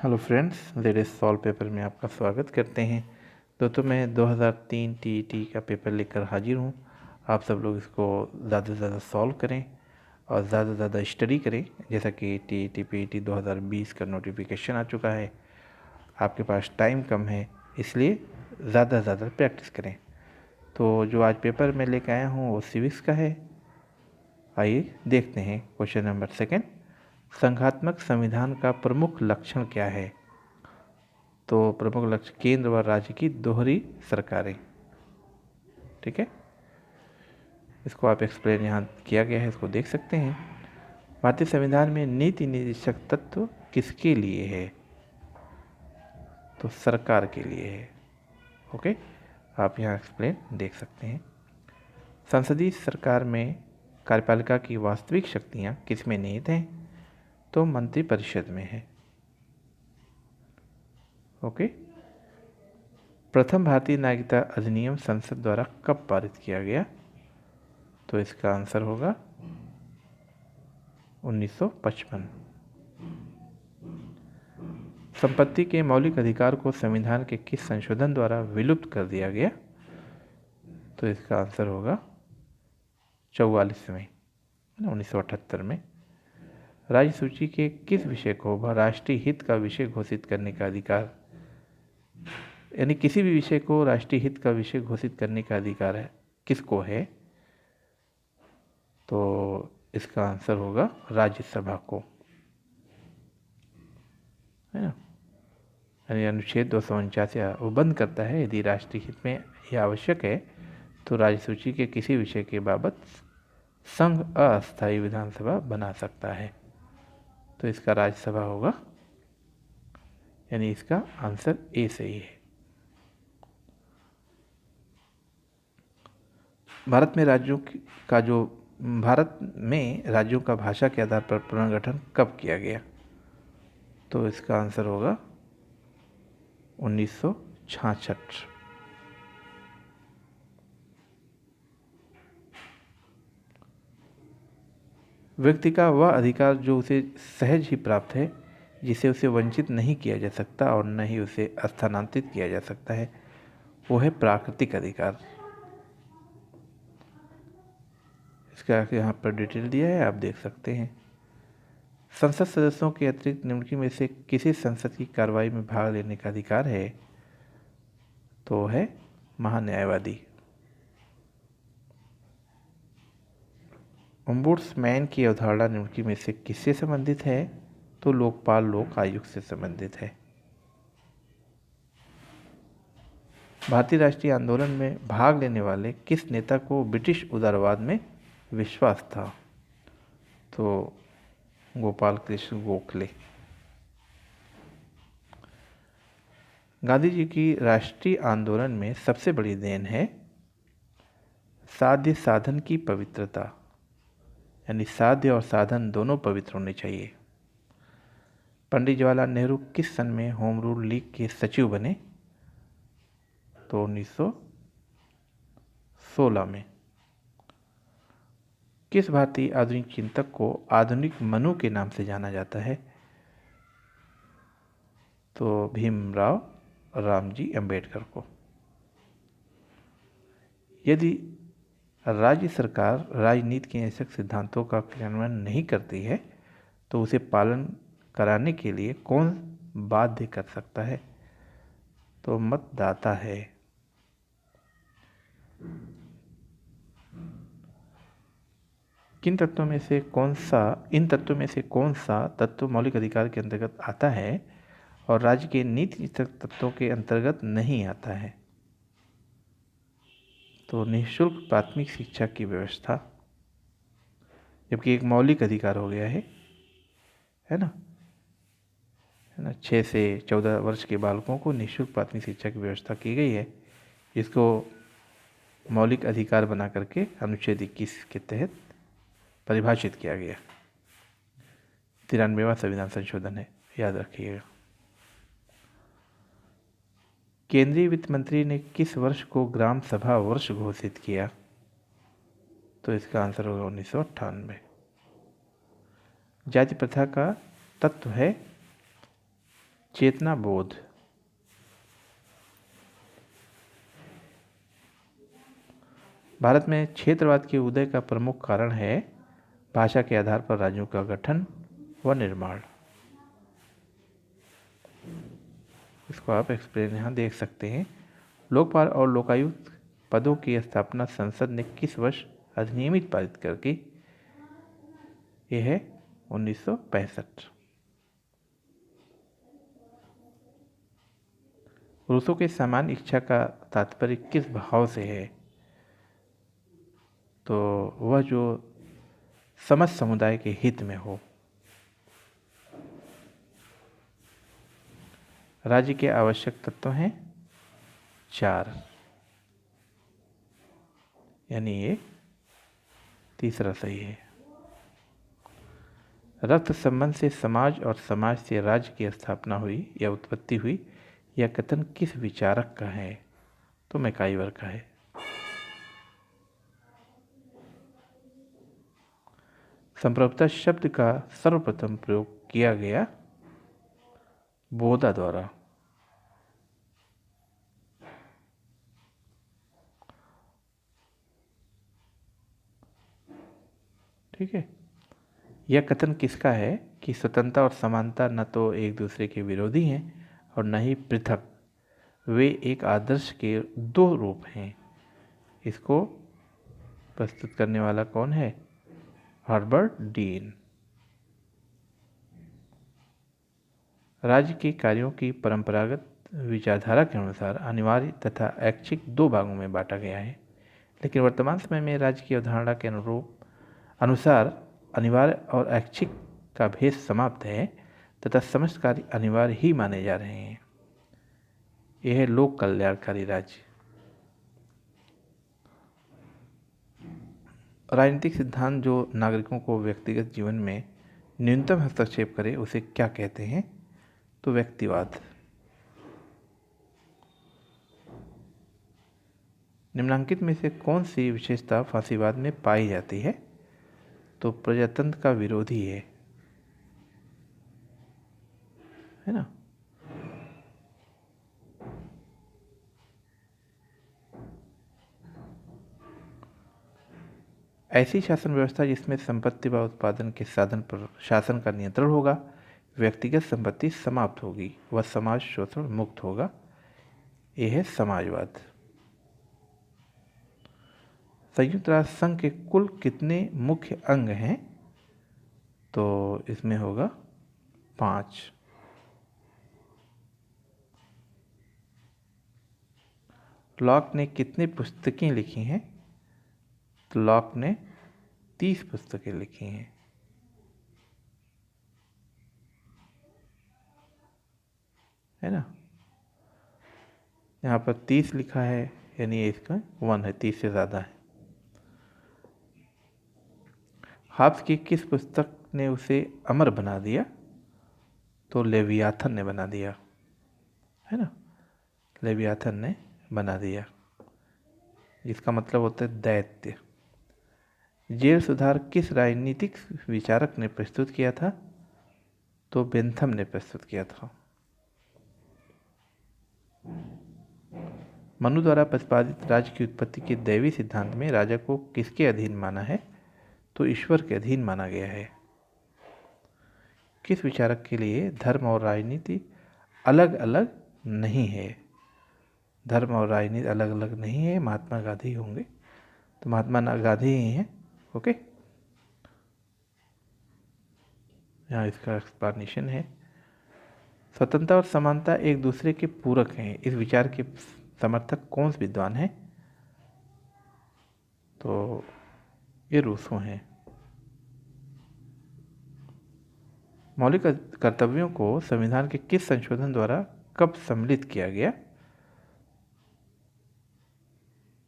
Hello friends, latest solve paper में आपका स्वागत करते हैं। दोस्तों, मैं 2003 टीईटी का पेपर लेकर हाजिर हूँ। आप सब लोग इसको ज़्यादा से ज़्यादा सॉल्व करें और ज़्यादा से ज़्यादा स्टडी करें। जैसा कि टीईटी पीईटी 2020 का नोटिफिकेशन आ चुका है, आपके पास टाइम कम है, इसलिए ज़्यादा से ज़्यादा प्रैक्टिस करें। तो जो आज पेपर मैं लेकर आया हूँ वो सिविक्स का है। आइए देखते हैं क्वेश्चन नंबर सेकेंड। संघात्मक संविधान का प्रमुख लक्षण क्या है? तो प्रमुख लक्ष्य केंद्र व राज्य की दोहरी सरकारें। ठीक है, इसको आप एक्सप्लेन यहाँ किया गया है, इसको देख सकते हैं। भारतीय संविधान में नीति निर्देशक तत्व किसके लिए है? तो सरकार के लिए है। ओके, आप यहाँ एक्सप्लेन देख सकते हैं। संसदीय सरकार में कार्यपालिका की वास्तविक शक्तियाँ किसमें निहित हैं? तो मंत्रिपरिषद में है। ओके, प्रथम भारतीय नागरिकता अधिनियम संसद द्वारा कब पारित किया गया? तो इसका आंसर होगा 1955। संपत्ति के मौलिक अधिकार को संविधान के किस संशोधन द्वारा विलुप्त कर दिया गया? तो इसका आंसर होगा 44 में, 1978 में। राज्य सूची के किस विषय को राष्ट्रीय हित का विषय घोषित करने का अधिकार, यानी किसी भी विषय को राष्ट्रीय हित का विषय घोषित करने का अधिकार है, किसको है? तो इसका आंसर होगा राज्यसभा को, है ना। यानी अनुच्छेद 249 वो बंद करता है, यदि राष्ट्रीय हित में यह आवश्यक है तो राज्य सूची के किसी विषय के बाबत संघ अस्थायी विधानसभा बना सकता है। तो इसका राज्यसभा होगा, यानी इसका आंसर ए सही है। भारत में राज्यों का भाषा के आधार पर पुनर्गठन कब किया गया? तो इसका आंसर होगा 1966। व्यक्ति का वह अधिकार जो उसे सहज ही प्राप्त है, जिसे उसे वंचित नहीं किया जा सकता और न ही उसे स्थानांतरित किया जा सकता है, वो है प्राकृतिक अधिकार। इसका यहाँ पर डिटेल दिया है, आप देख सकते हैं। संसद सदस्यों के अतिरिक्त निम्नलिखित में से किसी संसद की कार्रवाई में भाग लेने का अधिकार है? तो है महान्यायवादी। ओम्बुड्समैन की अवधारणा निम्नलिखित में से किससे संबंधित है? तो लोकपाल लोक आयुक्त से संबंधित है। भारतीय राष्ट्रीय आंदोलन में भाग लेने वाले किस नेता को ब्रिटिश उदारवाद में विश्वास था? तो गोपाल कृष्ण गोखले। गांधी जी की राष्ट्रीय आंदोलन में सबसे बड़ी देन है साध्य साधन की पवित्रता, यानी साध्य और साधन दोनों पवित्र होने चाहिए। पंडित जवाहरलाल नेहरू किस सन में होम रूल लीग के सचिव बने? तो 1916 में। किस भारतीय आधुनिक चिंतक को आधुनिक मनु के नाम से जाना जाता है? तो भीमराव रामजी अंबेडकर को। यदि राज्य सरकार राजनीति के ऐसे सिद्धांतों का क्रियान्वयन नहीं करती है तो उसे पालन कराने के लिए कौन बाध्य कर सकता है? तो मतदाता है। इन तत्वों में से कौन सा तत्व मौलिक अधिकार के अंतर्गत आता है और राज्य के नीति तत्वों के अंतर्गत नहीं आता है? तो निःशुल्क प्राथमिक शिक्षा की व्यवस्था, जबकि एक मौलिक अधिकार हो गया है ना 6 से 14 वर्ष के बालकों को निःशुल्क प्राथमिक शिक्षा की व्यवस्था की गई है, जिसको मौलिक अधिकार बना करके अनुच्छेद 21 के तहत परिभाषित किया गया। 93वां संविधान संशोधन है, याद रखिएगा। केंद्रीय वित्त मंत्री ने किस वर्ष को ग्राम सभा वर्ष घोषित किया? तो इसका आंसर होगा 1998। जाति प्रथा का तत्व है चेतना बोध। भारत में क्षेत्रवाद के उदय का प्रमुख कारण है भाषा के आधार पर राज्यों का गठन व निर्माण। इसको आप एक्सप्लेन यहाँ देख सकते हैं। लोकपाल और लोकायुक्त पदों की स्थापना संसद ने किस वर्ष अधिनियमित पारित करके? यह है 1965। रूसों के सामान्य इच्छा का तात्पर्य किस भाव से है? तो वह जो समस्त समुदाय के हित में हो। राज्य के आवश्यक तत्व हैं 4, यानी ये तीसरा सही है। रक्त संबंध से समाज और समाज से राज्य की स्थापना हुई या उत्पत्ति हुई, यह कथन किस विचारक का है? तो मैकाइवर का है। संप्रभुता शब्द का सर्वप्रथम प्रयोग किया गया बोधा द्वारा। ठीक है। यह कथन किसका है कि स्वतंत्रता और समानता न तो एक दूसरे के विरोधी हैं और न ही पृथक, वे एक आदर्श के 2 रूप हैं। इसको प्रस्तुत करने वाला कौन है? Herbert dean. राज्य के कार्यों की परंपरागत विचारधारा के अनुसार अनिवार्य तथा ऐच्छिक 2 भागों में बांटा गया है, लेकिन वर्तमान समय में राज्य की अवधारणा के अनुसार अनिवार्य और ऐच्छिक का भेद समाप्त है तथा समस्त कार्य अनिवार्य ही माने जा रहे हैं। यह है लोक कल्याणकारी राज्य। राजनीतिक सिद्धांत जो नागरिकों को व्यक्तिगत जीवन में न्यूनतम हस्तक्षेप करे उसे क्या कहते हैं? तो व्यक्तिवाद। निम्नलिखित में से कौन सी विशेषता फांसीवाद में पाई जाती है? तो प्रजातंत्र का विरोधी है ना। ऐसी शासन व्यवस्था जिसमें संपत्ति व उत्पादन के साधन पर शासन का नियंत्रण होगा, व्यक्तिगत संपत्ति समाप्त होगी, वह समाज शोषण मुक्त होगा। यह है समाजवाद। संयुक्त राष्ट्र संघ के कुल कितने मुख्य अंग हैं? तो इसमें होगा 5। लॉक ने कितनी पुस्तकें लिखी हैं? तो लॉक ने 30 पुस्तकें लिखी हैं। है ना। यहाँ पर 30 लिखा है, यानी इसका 1 है, 30 से ज़्यादा है। हाब्स की किस पुस्तक ने उसे अमर बना दिया? तो लेवियाथन ने बना दिया, है ना। लेवियाथन ने बना दिया, जिसका मतलब होता है दैत्य। जेल सुधार किस राजनीतिक विचारक ने प्रस्तुत किया था? तो बेंथम ने प्रस्तुत किया था। मनु द्वारा प्रतिपादित राज्य की उत्पत्ति के दैवी सिद्धांत में राजा को किसके अधीन माना है? तो ईश्वर के अधीन माना गया है। किस विचारक के लिए धर्म और राजनीति अलग अलग नहीं है? धर्म और राजनीति अलग अलग नहीं है, महात्मा गांधी होंगे। तो महात्मा गांधी ही हैं। ओके, यहाँ इसका एक्सप्लेनेशन है। स्वतंत्रता और समानता एक दूसरे के पूरक हैं, इस विचार के समर्थक कौन से विद्वान हैं? तो ये रूसो हैं। मौलिक कर्तव्यों को संविधान के किस संशोधन द्वारा कब सम्मिलित किया गया?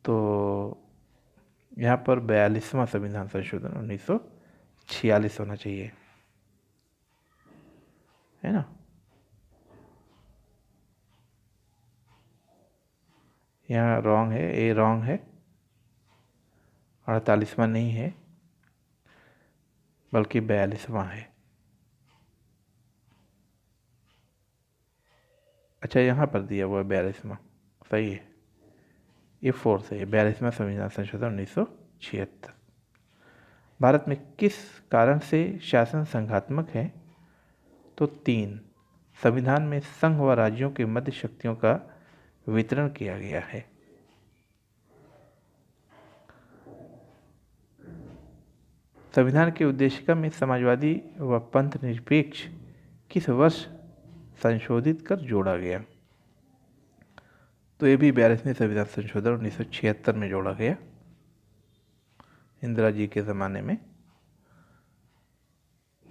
तो यहाँ पर 42वां संविधान संशोधन 1946 होना चाहिए, है ना। यहाँ रॉन्ग है, ए रॉन्ग है। 48वां नहीं है, बल्कि 42वां है। अच्छा, यहाँ पर दिया हुआ है 42वां, सही है, ये 4 से है, 42वां संविधान संशोधन 1976। भारत में किस कारण से शासन संघात्मक है? तो 3, संविधान में संघ व राज्यों के मध्य शक्तियों का वितरण किया गया है। संविधान की उद्देशिका में समाजवादी व पंथ निरपेक्ष किस वर्ष संशोधित कर जोड़ा गया? तो ये भी 42वें संविधान संशोधन 1976 में जोड़ा गया, इंदिरा जी के ज़माने में।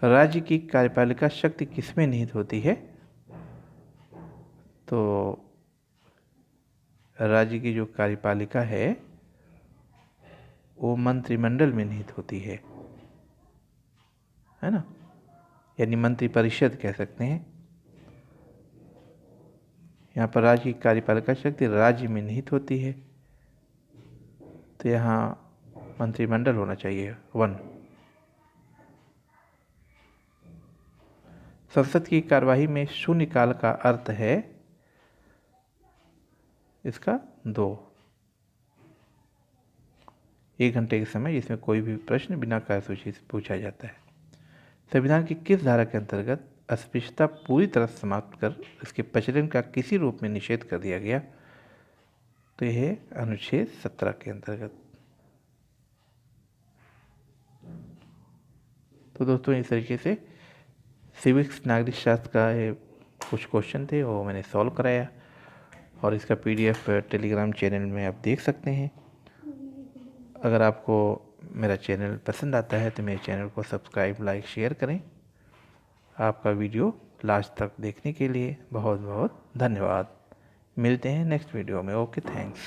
राज्य की कार्यपालिका शक्ति किसमें निहित होती है? तो राज्य की जो कार्यपालिका है वो मंत्रिमंडल में निहित होती है ना, यानी मंत्रिपरिषद कह सकते हैं। यहाँ पर राज्य की कार्यपालिका शक्ति राज्य में निहित होती है, तो यहाँ मंत्रिमंडल होना चाहिए 1। संसद की कार्यवाही में शून्यकाल का अर्थ है इसका 2, 1 घंटे के समय जिसमें कोई भी प्रश्न बिना कार्यसूची से पूछा जाता है। संविधान की किस धारा के अंतर्गत अस्पृश्यता पूरी तरह समाप्त कर इसके प्रचलन का किसी रूप में निषेध कर दिया गया? तो यह है अनुच्छेद 17 के अंतर्गत। तो दोस्तों, इस तरीके से सिविक्स नागरिक शास्त्र का ये कुछ क्वेश्चन थे वो मैंने सॉल्व कराया, और इसका PDF टेलीग्राम चैनल में आप देख सकते हैं। अगर आपको मेरा चैनल पसंद आता है तो मेरे चैनल को सब्सक्राइब, लाइक, शेयर करें। आपका वीडियो लास्ट तक देखने के लिए बहुत बहुत धन्यवाद। मिलते हैं नेक्स्ट वीडियो में। Okay, thanks.